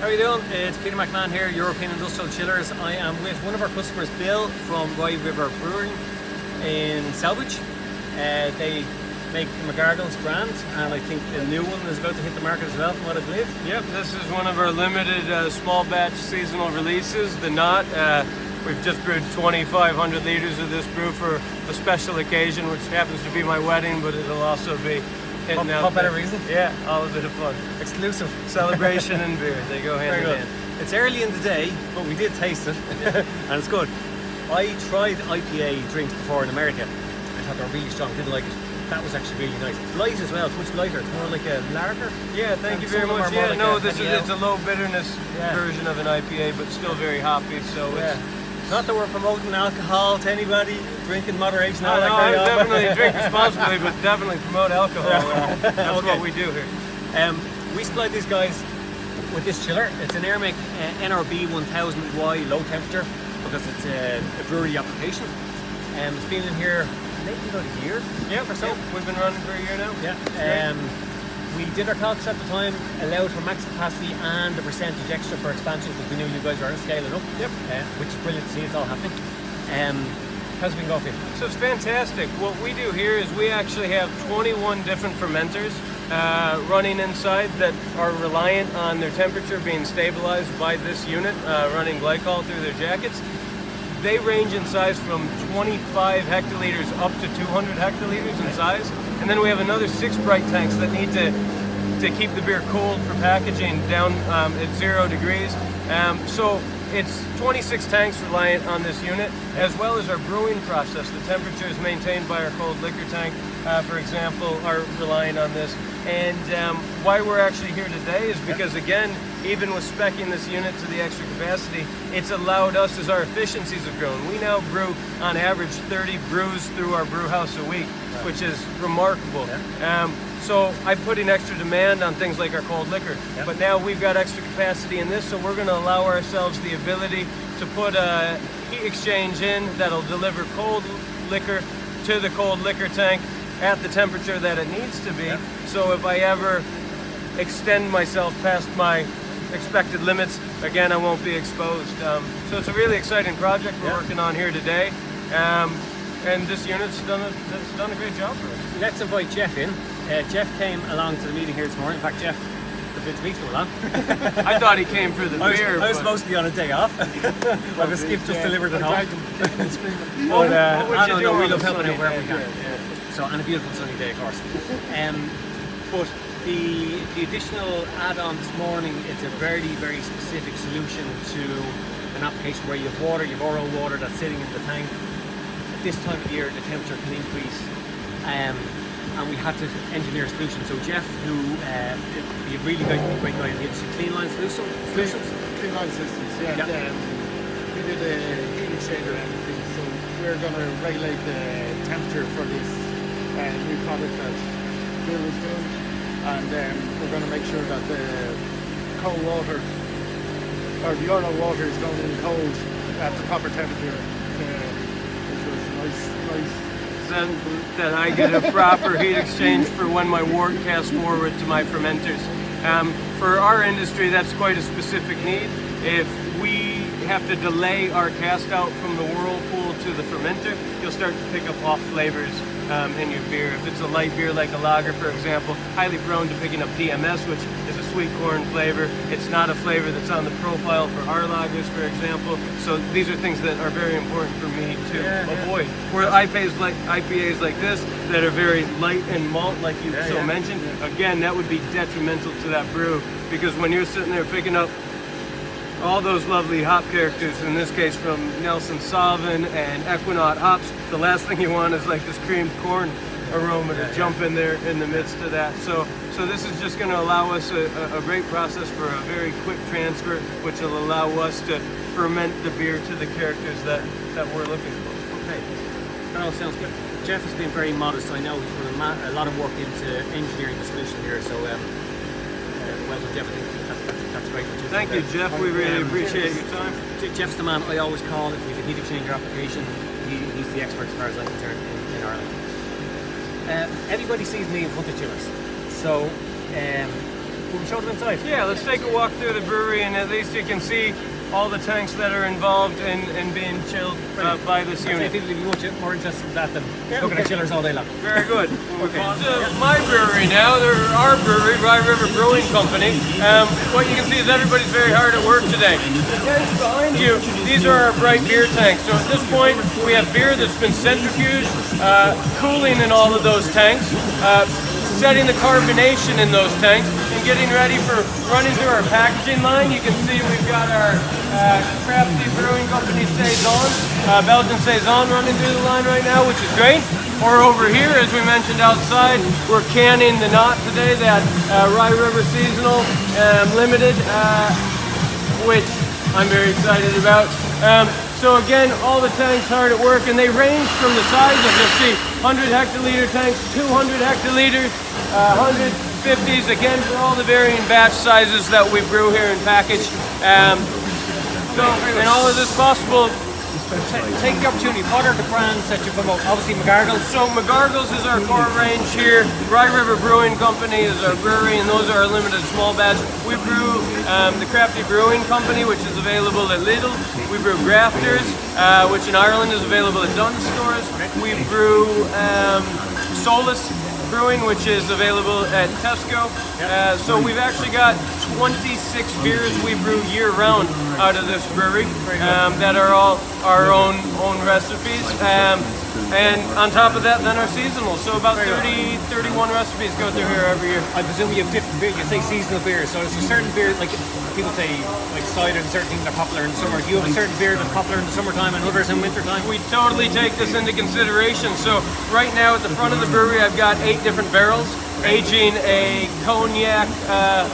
How are you doing? It's Peter McMahon here, European Industrial Chillers. I am with one of our customers, Bill, from Rye River Brewing in Salvage. They make the McGargles brand, and I think the new one is about to hit the market as well, from what I believe. Yep, this is one of our limited small batch seasonal releases, the Knot. We've just brewed 2,500 liters of this brew for a special occasion, which happens to be my wedding, but it'll also be hitting out. What better reason? Yeah, all of it of fun. Exclusive. Celebration and beer, they go hand in hand. It's early in the day, but we did taste it, and it's good. I tried IPA drinks before in America. I thought they were really strong, didn't like it. That was actually really nice. It's light as well, it's much lighter. It's more like a lager. Yeah, thank you very much. Yeah, no, it's a low bitterness version of an IPA, but still very hoppy, so it's... Not that we're promoting alcohol to anybody, drink in moderation. I definitely drink responsibly, but definitely promote alcohol. That's what we do here. We supplied these guys with this chiller. It's an Airmic NRB 1000Y low temperature because it's a brewery application. It's been in here maybe about a year. Yeah, or so. We've been running for a year now. Yeah. We did our calcs at the time, allowed for max capacity and a percentage extra for expansion because we knew you guys were scaling up. Yep. Which is brilliant to see. It's all happening. How's it been going for you? So it's fantastic. What we do here is we actually have 21 different fermenters running inside that are reliant on their temperature being stabilized by this unit, running glycol through their jackets. They range in size from 25 hectoliters up to 200 hectoliters in size. And then we have another 6 bright tanks that need to keep the beer cold for packaging down at 0 degrees. So it's 26 tanks reliant on this unit, as well as our brewing process. The temperature is maintained by our cold liquor tank, for example, are relying on this. And why we're actually here today is because, again, even with speccing this unit to the extra capacity, it's allowed us, as our efficiencies have grown. We now brew, on average, 30 brews through our brew house a week, which is remarkable. So I'm putting extra demand on things like our cold liquor, but now we've got extra capacity in this, so we're going to allow ourselves the ability to put a heat exchange in that'll deliver cold liquor to the cold liquor tank at the temperature that it needs to be. So if I ever extend myself past my expected limits, again, I won't be exposed. So it's a really exciting project we're working on here today. And this unit's done a great job for us. Let's invite Jeff in. Jeff came along to the meeting here this morning. In fact, Jeff, it's me to come along. I thought he came for the beer. I was supposed to be on a day off. I was Skip just delivered it home. But I don't know, we love helping out wherever we can. So, and a beautiful sunny day, of course. But the additional add-on this morning, it's a very, very specific solution to an application where you have water, you have oral water that's sitting in the tank. At this time of year, the temperature can increase, and we had to engineer a solution. So Jeff, who is a really great guy in the industry, clean line solutions. Clean line systems, yeah. We did a heat exchanger and everything, so we're going to regulate the temperature for this new product that Bill is doing, and we're going to make sure that the cold water, or the oral water, is going in cold at the proper temperature, which was nice. That I get a proper heat exchange for when my wort casts forward to my fermenters. For our industry, that's quite a specific need. If we have to delay our cast out from the whirlpool to the fermenter, you'll start to pick up off flavors in your beer. If it's a light beer like a lager, for example, highly prone to picking up DMS, which is a sweet corn flavor. It's not a flavor that's on the profile for our lagers, for example. So these are things that are very important for me to avoid. Where IPAs like this that are very light and malt, like you mentioned, again, that would be detrimental to that brew, because when you're sitting there picking up all those lovely hop characters, in this case from Nelson Sauvin and Equinaut hops, the last thing you want is like this creamed corn aroma to jump in there in the midst of that. So this is just going to allow us a great process for a very quick transfer, which will allow us to ferment the beer to the characters that we're looking for. Okay, that all sounds good. Jeff has been very modest. I know he's put a lot of work into engineering the solution here, so well done, Jeff. That's great. Thank you, Jeff. We really appreciate your time. Jeff's the man I always call if we have a heat exchanger application. He's the expert as far as I'm concerned in Ireland. Everybody sees me in front of chillers, so Will we show them inside? Yeah, let's take a walk through the brewery, and at least you can see all the tanks that are involved in being chilled by this I unit. think you'll be much more interested in that than looking at chillers all day long. Very good. So my brewery now, our brewery, Rye River Brewing Company. What you can see is everybody's very hard at work today. The tanks behind you, these are our bright beer tanks. So at this point, we have beer that's been centrifuged, cooling in all of those tanks, setting the carbonation in those tanks, and getting ready for running through our packaging line. You can see we've got our crafty brewing company Saison, Belgian Saison running through the line right now, which is great. Or over here, as we mentioned outside, we're canning the Knot today, that Rye River Seasonal Limited, which I'm very excited about. So again, all the tanks hard at work, and they range from the size of, you'll see, 100 hectoliter tanks, 200 hectoliters, 150s, again, for all the varying batch sizes that we brew here and package. And all of this possible. Take the opportunity. What are the brands that you promote? Obviously, McGargles. So McGargles is our core range here. Rye River Brewing Company is our brewery, and those are our limited small batch. We brew the Crafty Brewing Company, which is available at Lidl. We brew Grafters, which in Ireland is available at Dunnes stores. We brew Solus Brewing, which is available at Tesco. So we've actually got 26 beers we brew year-round out of this brewery that are all our own recipes. And on top of that, then our seasonal. So about 30, 31 recipes go through here every year. I presume you have different beers. You say seasonal beers. So there's a certain beer, like people say, like cider and certain things are popular in the summer. Do you have a certain beer that's popular in the summertime and others in wintertime? We totally take this into consideration. So right now at the front of the brewery, I've got 8 different barrels aging a cognac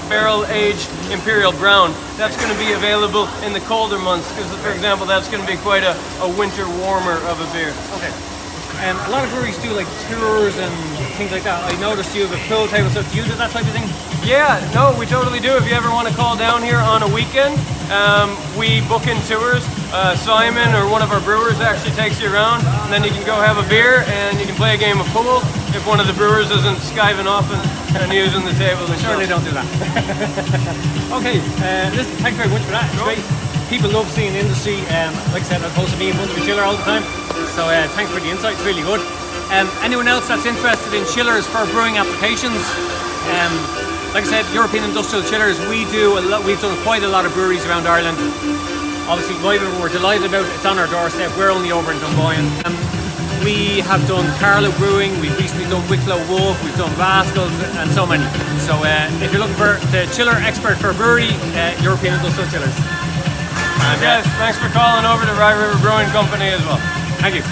barrel-aged Imperial Brown. That's going to be available in the colder months because, for example, that's going to be quite a winter warmer of a beer. Okay. A lot of breweries do like tours and things like that. I noticed you have a pool table, so do you do that type of thing? Yeah, no, we totally do. If you ever want to call down here on a weekend, we book in tours. Simon or one of our brewers actually takes you around, and then you can go have a beer and you can play a game of pool if one of the brewers isn't skiving off and using the table. Sure, they don't do that. Okay, listen, thanks very much for that. It's great. People love seeing the industry. Like I said, I'm supposed to be in Munster Chiller all the time. So thanks for the insight, it's really good. Anyone else that's interested in chillers for brewing applications, like I said, European Industrial Chillers, we've done quite a lot of breweries around Ireland. Obviously, Rye River, we're delighted about it, it's on our doorstep, we're only over in Dunboyne. We have done Carlow Brewing, we've recently done Wicklow Wolf, we've done Rascals, and so many. So if you're looking for the chiller expert for a brewery, European Industrial Chillers. Guys, thanks for calling over to Rye River Brewing Company as well. Thank you.